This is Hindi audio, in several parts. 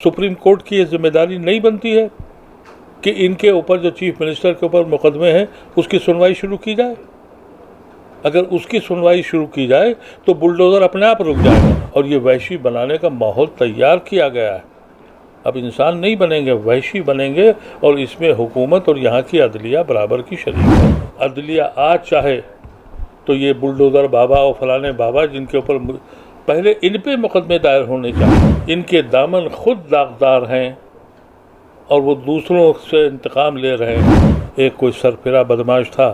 सुप्रीम कोर्ट की ये जिम्मेदारी नहीं बनती है कि इनके ऊपर जो चीफ मिनिस्टर के ऊपर मुकदमे हैं उसकी सुनवाई शुरू की जाए। अगर उसकी सुनवाई शुरू की जाए तो बुलडोज़र अपने आप रुक जाएगा और ये वहशी बनाने का माहौल तैयार किया गया है। अब इंसान नहीं बनेंगे, वहशी बनेंगे और इसमें हुकूमत और यहाँ की अदलिया बराबर की शरीक है। अदलिया आज चाहे तो ये बुलडोज़र बाबा और फलाने बाबा जिनके ऊपर पहले इन पे मुकदमे दायर होने चाहिए। इनके दामन खुद दागदार हैं और वो दूसरों से इंतकाम ले रहे हैं। एक कोई सरफिरा बदमाश था,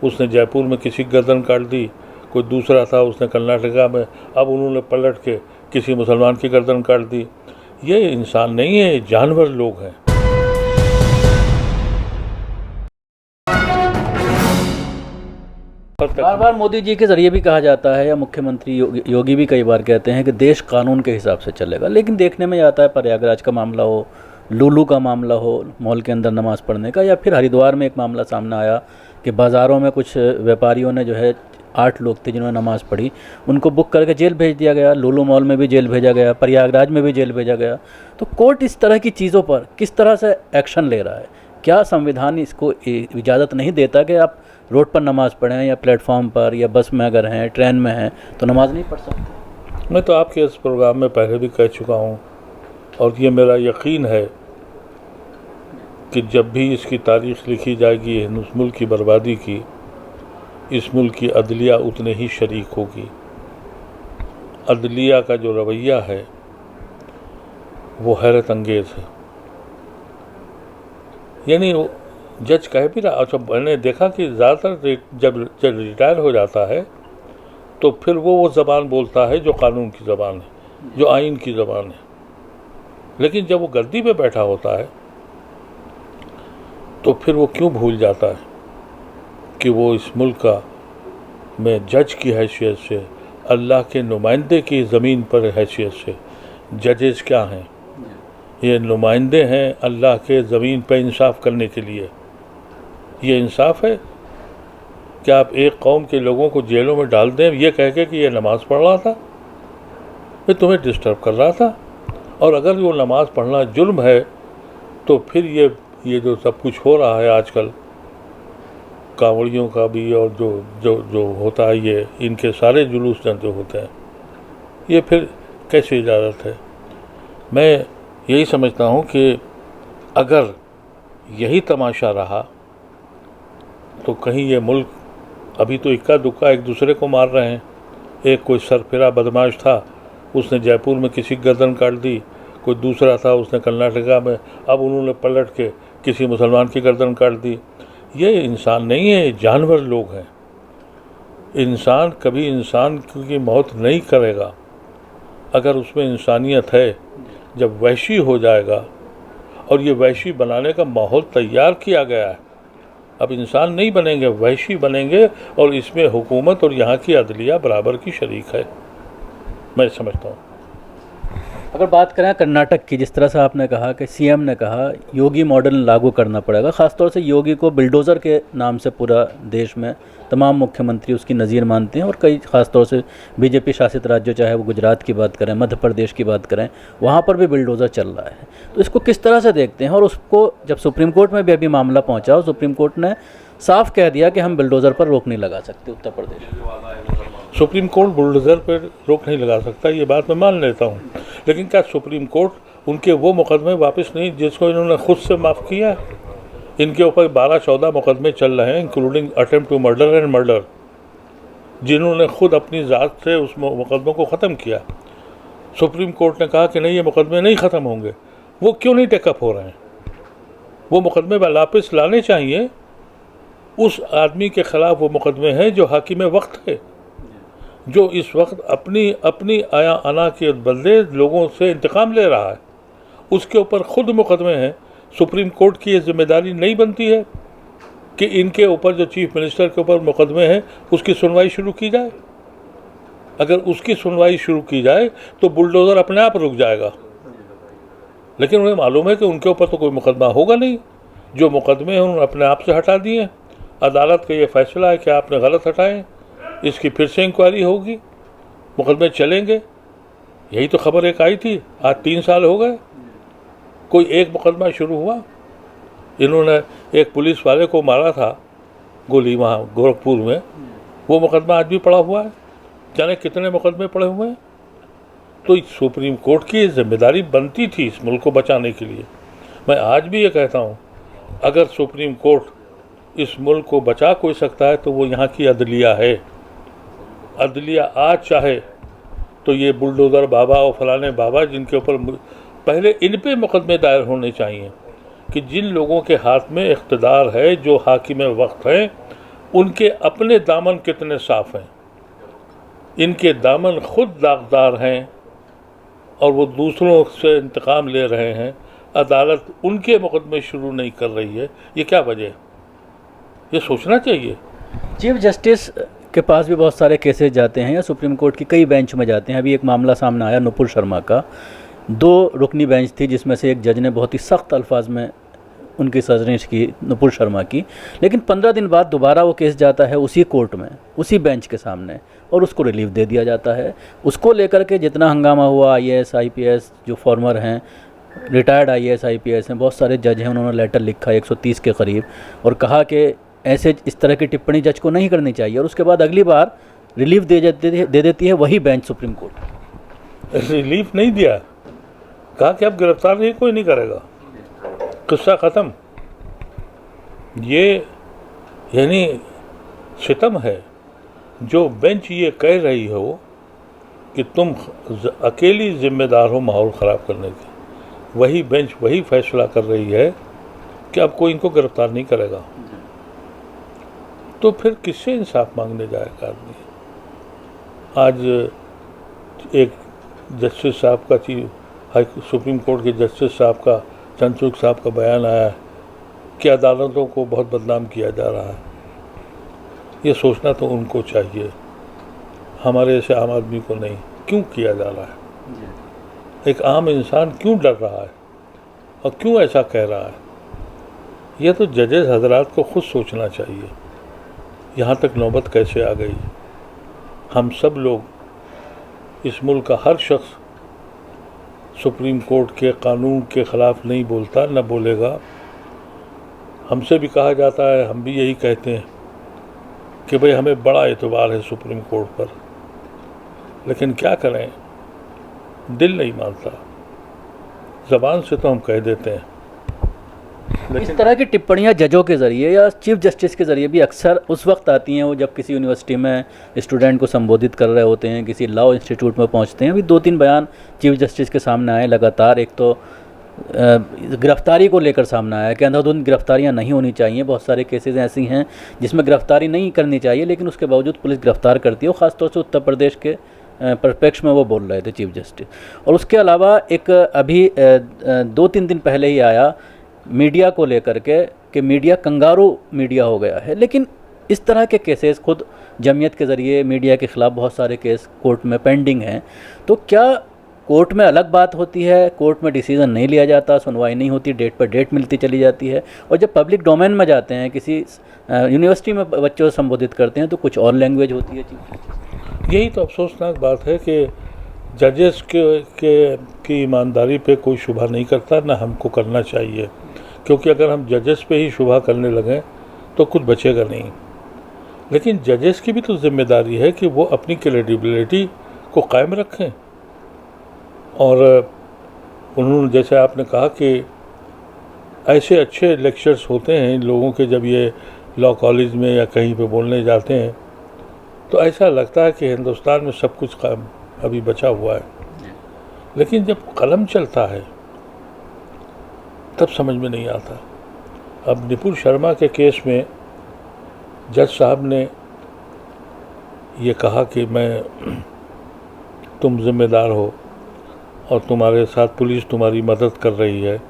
उसने जयपुर में किसी गर्दन काट दी। कोई दूसरा था, उसने कर्नाटका में, अब उन्होंने पलट के किसी मुसलमान की गर्दन काट दी। ये इंसान नहीं है, जानवर लोग हैं। बार बार मोदी जी के जरिए भी कहा जाता है या मुख्यमंत्री योगी भी कई बार कहते हैं कि देश कानून के हिसाब से चलेगा, लेकिन देखने में आता है प्रयागराज का मामला हो, लुलू का मामला हो, मॉल के अंदर नमाज पढ़ने का, या फिर हरिद्वार में एक मामला सामने आया कि बाज़ारों में कुछ व्यापारियों ने जो है 8 लोग थे जिन्होंने नमाज़ पढ़ी, उनको बुक करके जेल भेज दिया गया। लुलू मॉल में भी जेल भेजा गया, प्रयागराज में भी जेल भेजा गया। तो कोर्ट इस तरह की चीज़ों पर किस तरह से एक्शन ले रहा है? क्या संविधान इसको इजाज़त नहीं देता कि आप रोड पर नमाज़ पढ़ें या प्लेटफॉर्म पर या बस में अगर हैं, ट्रेन में हैं तो नमाज़ नहीं पढ़ सकते? मैं तो आपके इस प्रोग्राम में पहले भी कह चुका हूँ और ये मेरा यकीन है कि जब भी इसकी तारीख़ लिखी जाएगी इस मुल्क की बर्बादी की, इस मुल्क की अदलिया उतने ही शरीक होगी। अदलिया का जो रवैया है वो हैरत अंगेज़ है। यानी जज कह भी रहा, अच्छा मैंने देखा कि ज़्यादातर जब रिटायर हो जाता है तो फिर वो ज़बान बोलता है जो कानून की ज़बान है, जो आइन की ज़बान है। लेकिन जब वो गद्दी पे बैठा होता है तो फिर वो क्यों भूल जाता है कि वो इस मुल्क का में जज की हैसियत से, अल्लाह के नुमाइंदे की ज़मीन पर हैसियत से, जजेस क्या हैं? ये नुमाइंदे हैं अल्लाह के ज़मीन पर इंसाफ करने के लिए। ये इंसाफ है कि आप एक कौम के लोगों को जेलों में डाल दें ये कह के कि ये नमाज़ पढ़ रहा था, मैं तुम्हें डिस्टर्ब कर रहा था। और अगर वो नमाज़ पढ़ना जुल्म है तो फिर ये जो सब कुछ हो रहा है आजकल, कांवड़ियों का भी और जो होता है, ये इनके सारे जुलूस जो होते हैं, ये फिर कैसे इजाज़त है? मैं यही समझता हूँ कि अगर यही तमाशा रहा तो कहीं ये मुल्क, अभी तो इक्का दुक्का एक दूसरे को मार रहे हैं। एक कोई सरफिरा बदमाश था, उसने जयपुर में किसी गर्दन काट दी। कोई दूसरा था, उसने कर्नाटका में, अब उन्होंने पलट के किसी मुसलमान की गर्दन काट दी। ये इंसान नहीं है, जानवर लोग हैं। इंसान कभी इंसान की मौत नहीं करेगा अगर उसमें इंसानियत है। जब वहशी हो जाएगा और ये वहशी बनाने का माहौल तैयार किया गया है, अब इंसान नहीं बनेंगे, वहशी बनेंगे और इसमें हुकूमत और यहाँ की अदलिया बराबर की शरीक है, मैं समझता हूँ। अगर बात करें कर्नाटक की, जिस तरह से आपने कहा कि सीएम ने कहा योगी मॉडल लागू करना पड़ेगा, ख़ासतौर से योगी को बिल्डोज़र के नाम से पूरा देश में तमाम मुख्यमंत्री उसकी नज़ीर मानते हैं और कई ख़ासतौर से बीजेपी शासित राज्य, चाहे वो गुजरात की बात करें, मध्य प्रदेश की बात करें, वहाँ पर भी बिल्डोज़र चल रहा है। तो इसको किस तरह से देखते हैं? और उसको जब सुप्रीम कोर्ट में भी अभी मामला पहुँचा और सुप्रीम कोर्ट ने साफ कह दिया कि हम बिल्डोज़र पर रोक नहीं लगा सकते Uttar Pradesh. Supreme court bulldozer पर रोक नहीं लगा सकता, ये बात मैं मान लेता हूँ। लेकिन क्या सुप्रीम कोर्ट उनके वो मुकदमे वापस नहीं जिसको इन्होंने खुद से माफ़ किया? इनके ऊपर 12-14 मुकदमे चल रहे हैं, including attempt to murder and murder, जिन्होंने खुद अपनी ज़ात से उस मुकदमों को ख़त्म किया। सुप्रीम कोर्ट ने कहा कि नहीं, ये मुकदमे नहीं ख़त्म होंगे। वो क्यों नहीं टेकअप हो रहे हैं? वो मुकदमे वापस लाने चाहिए। उस आदमी के ख़िलाफ़ वो मुकदमे हैं जो हाकिम वक्त है, जो इस वक्त अपनी आया अना के बदले लोगों से इंतकाम ले रहा है, उसके ऊपर खुद मुकदमे हैं। सुप्रीम कोर्ट की ये जिम्मेदारी नहीं बनती है कि इनके ऊपर जो चीफ मिनिस्टर के ऊपर मुकदमे हैं उसकी सुनवाई शुरू की जाए। अगर उसकी सुनवाई शुरू की जाए तो बुलडोज़र अपने आप रुक जाएगा। लेकिन उन्हें मालूम है कि उनके ऊपर तो कोई मुकदमा होगा नहीं। जो मुकदमे हैं उन्होंने अपने आप से हटा दिए। अदालत का ये फैसला है कि आपने गलत हटाए, इसकी फिर से इंक्वायरी होगी, मुकदमे चलेंगे। यही तो खबर एक आई थी, आज 3 साल हो गए। कोई एक मुकदमा शुरू हुआ? इन्होंने एक पुलिस वाले को मारा था गोली वहाँ गोरखपुर में, वो मुकदमा आज भी पड़ा हुआ है। जाने कितने मुकदमे पड़े हुए हैं। तो सुप्रीम कोर्ट की जिम्मेदारी बनती थी इस मुल्क को बचाने के लिए। मैं आज भी ये कहता हूँ, अगर सुप्रीम कोर्ट इस मुल्क को बचा कोई सकता है तो वो यहाँ की अदलिया है। अदलिया आज चाहे तो ये बुलडोज़र बाबा और फलाने बाबा जिनके ऊपर पहले इन पे मुकदमे दायर होने चाहिए कि जिन लोगों के हाथ में इख्तिदार है, जो हाकिम वक्त हैं, उनके अपने दामन कितने साफ़ हैं। इनके दामन खुद दागदार हैं और वो दूसरों से इंतकाम ले रहे हैं। अदालत उनके मुकदमे शुरू नहीं कर रही है, ये क्या वजह है? ये सोचना चाहिए। चीफ जस्टिस के पास भी बहुत सारे केसेस जाते हैं या सुप्रीम कोर्ट की कई बेंच में जाते हैं। अभी एक मामला सामने आया नुपुर शर्मा का, 2 रुकनी बेंच थी जिसमें से एक जज ने बहुत ही सख्त अल्फाज में उनकी सजनिश की नुपुर शर्मा की, लेकिन 15 दिन बाद दोबारा वो केस जाता है उसी कोर्ट में, उसी बेंच के सामने, और उसको रिलीफ दे दिया जाता है। उसको लेकर के जितना हंगामा हुआ, IAS IPS जो फॉर्मर हैं, रिटायर्ड IAS IPS हैं, बहुत सारे जज हैं, उन्होंने लेटर लिखा 130 के करीब, और कहा कि ऐसे इस तरह की टिप्पणी जज को नहीं करनी चाहिए, और उसके बाद अगली बार रिलीफ दे देती है वही बेंच सुप्रीम कोर्ट। रिलीफ नहीं दिया, कहा कि अब गिरफ्तार नहीं, कोई नहीं करेगा, किस्सा ख़त्म। ये यानी सितम है जो बेंच ये कह रही हो कि तुम अकेली जिम्मेदार हो माहौल ख़राब करने की। वही बेंच वही फैसला कर रही है कि अब कोई इनको गिरफ्तार नहीं करेगा। तो फिर किससे इंसाफ मांगने जाएगा आदमी? आज एक जस्टिस साहब का, सुप्रीम कोर्ट के जस्टिस साहब का, चंद्रचूड़ साहब का बयान आया है कि अदालतों को बहुत बदनाम किया जा रहा है। ये सोचना तो उनको चाहिए, हमारे ऐसे आम आदमी को नहीं। क्यों किया जा रहा है? एक आम इंसान क्यों डर रहा है और क्यों ऐसा कह रहा है? यह तो जजेस हजरात को खुद सोचना चाहिए। यहाँ तक नौबत कैसे आ गई? हम सब लोग, इस मुल्क का हर शख्स सुप्रीम कोर्ट के कानून के ख़िलाफ़ नहीं बोलता, न बोलेगा। हमसे भी कहा जाता है, हम भी यही कहते हैं कि भाई हमें बड़ा एतबार है सुप्रीम कोर्ट पर, लेकिन क्या करें, दिल नहीं मानता। ज़बान से तो हम कह देते हैं, इस तरह की टिप्पणियां जजों के ज़रिए या चीफ जस्टिस के ज़रिए भी अक्सर उस वक्त आती हैं वो जब किसी यूनिवर्सिटी में स्टूडेंट को संबोधित कर रहे होते हैं, किसी लॉ इंस्टीट्यूट में पहुंचते हैं। अभी 2-3 बयान चीफ जस्टिस के सामने आए लगातार। एक तो गिरफ्तारी को लेकर सामने आया कि अंधाधुंध गिरफ्तारियां नहीं होनी चाहिए। बहुत सारे केसेस ऐसी हैं जिसमें गिरफ्तारी नहीं करनी चाहिए, लेकिन उसके बावजूद पुलिस गिरफ्तार करती है। ख़ासतौर से उत्तर प्रदेश के परिप्रेक्ष्य में वो बोल रहे थे चीफ जस्टिस। और उसके अलावा एक अभी 2-3 दिन पहले ही आया मीडिया को लेकर के कि मीडिया कंगारू मीडिया हो गया है। लेकिन इस तरह के केसेस खुद जमीयत के ज़रिए मीडिया के ख़िलाफ़ बहुत सारे केस कोर्ट में पेंडिंग हैं। तो क्या कोर्ट में अलग बात होती है, कोर्ट में डिसीज़न नहीं लिया जाता, सुनवाई नहीं होती, डेट पर डेट मिलती चली जाती है, और जब पब्लिक डोमेन में जाते हैं, किसी यूनिवर्सिटी में बच्चों को संबोधित करते हैं, तो कुछ और लैंग्वेज होती है। यही तो अफसोसनाक बात है कि जजेस की ईमानदारी पे कोई शुबा नहीं करता, ना हमको करना चाहिए, क्योंकि अगर हम जजेस पे ही शुबा करने लगें तो कुछ बचेगा नहीं। लेकिन जजेस की भी तो जिम्मेदारी है कि वो अपनी क्रेडिबिलिटी को कायम रखें। और उन्होंने, जैसे आपने कहा कि ऐसे अच्छे लेक्चर्स होते हैं इन लोगों के, जब ये लॉ कॉलेज में या कहीं पे बोलने जाते हैं तो ऐसा लगता है कि हिंदुस्तान में सब कुछ काम अभी बचा हुआ है। लेकिन जब कलम चलता है तब समझ में नहीं आता। अब नुपुर शर्मा के केस में जज साहब ने ये कहा कि तुम जिम्मेदार हो और तुम्हारे साथ पुलिस तुम्हारी मदद कर रही है।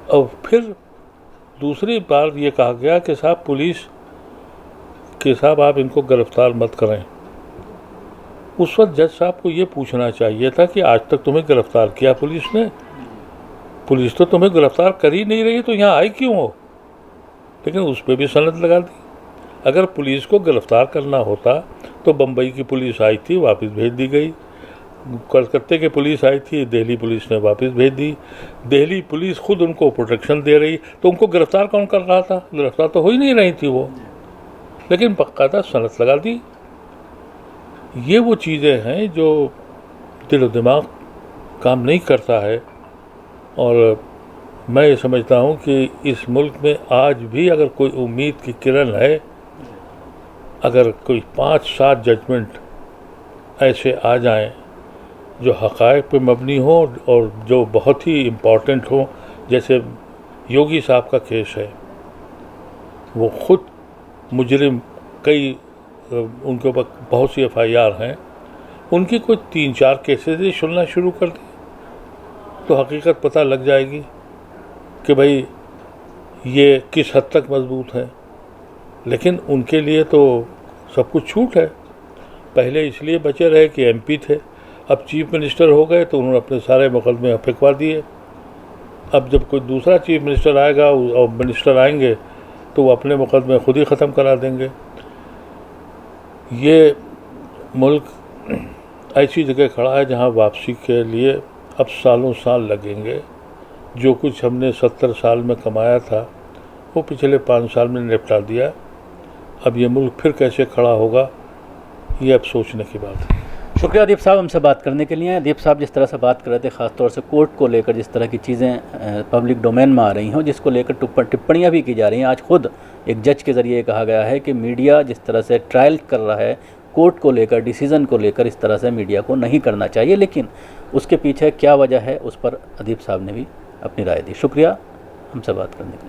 और फिर दूसरी बार ये कहा गया कि साहब पुलिस के साहब आप इनको गिरफ्तार मत करें। उस वक्त जज साहब को ये पूछना चाहिए था कि आज तक तुम्हें गिरफ्तार किया पुलिस ने? पुलिस तो तुम्हें गिरफ्तार कर ही नहीं रही, तो यहाँ आई क्यों हो? लेकिन उस पर भी सनद लगा दी। अगर पुलिस को गिरफ्तार करना होता तो बम्बई की पुलिस आई थी, वापस भेज दी गई। कलकत्ते की पुलिस आई थी, दिल्ली पुलिस ने वापस भेज दी। दिल्ली पुलिस खुद उनको प्रोटेक्शन दे रही, तो उनको गिरफ्तार कौन कर रहा था? गिरफ्तार तो हो ही नहीं रही थी वो, लेकिन बाकायदा सनद लगा दी। ये वो चीज़ें हैं जो दिल और दिमाग काम नहीं करता है। और मैं ये समझता हूँ कि इस मुल्क में आज भी अगर कोई उम्मीद की किरण है, अगर कोई 5-7 जजमेंट ऐसे आ जाएं जो हक़ाइक़ पे मबनी हो और जो बहुत ही इम्पॉर्टेंट हो, जैसे योगी साहब का केस है, वो ख़ुद मुजरिम, कई उनके ऊपर बहुत सी FIR हैं, उनकी कोई 3-4 केसेस ही सुनना शुरू कर दें तो हकीकत पता लग जाएगी कि भाई ये किस हद तक मजबूत है। लेकिन उनके लिए तो सब कुछ छूट है। पहले इसलिए बचे रहे कि MP थे, अब चीफ मिनिस्टर हो गए तो उन्होंने अपने सारे मुकदमे फेंकवा दिए। अब जब कोई दूसरा चीफ मिनिस्टर आएगा और मिनिस्टर आएंगे तो वो अपने मुकदमे खुद ही ख़त्म करा देंगे। ये मुल्क ऐसी जगह खड़ा है जहाँ वापसी के लिए अब सालों साल लगेंगे। जो कुछ हमने 70 साल में कमाया था वो पिछले 5 साल में निपटा दिया। अब ये मुल्क फिर कैसे खड़ा होगा, ये अब सोचने की बात है। शुक्रिया दीप साहब हमसे बात करने के लिए। दीप साहब जिस तरह से बात कर रहे थे, ख़ासतौर से कोर्ट को लेकर जिस तरह की चीज़ें पब्लिक डोमेन में आ रही हों, जिसको लेकर टिप्पणियाँ भी की जा रही हैं। आज खुद एक जज के ज़रिए कहा गया है कि मीडिया जिस तरह से ट्रायल कर रहा है कोर्ट को लेकर, डिसीज़न को लेकर, इस तरह से मीडिया को नहीं करना चाहिए। लेकिन उसके पीछे क्या वजह है, उस पर अदीप साहब ने भी अपनी राय दी। शुक्रिया हमसे बात करने के लिए।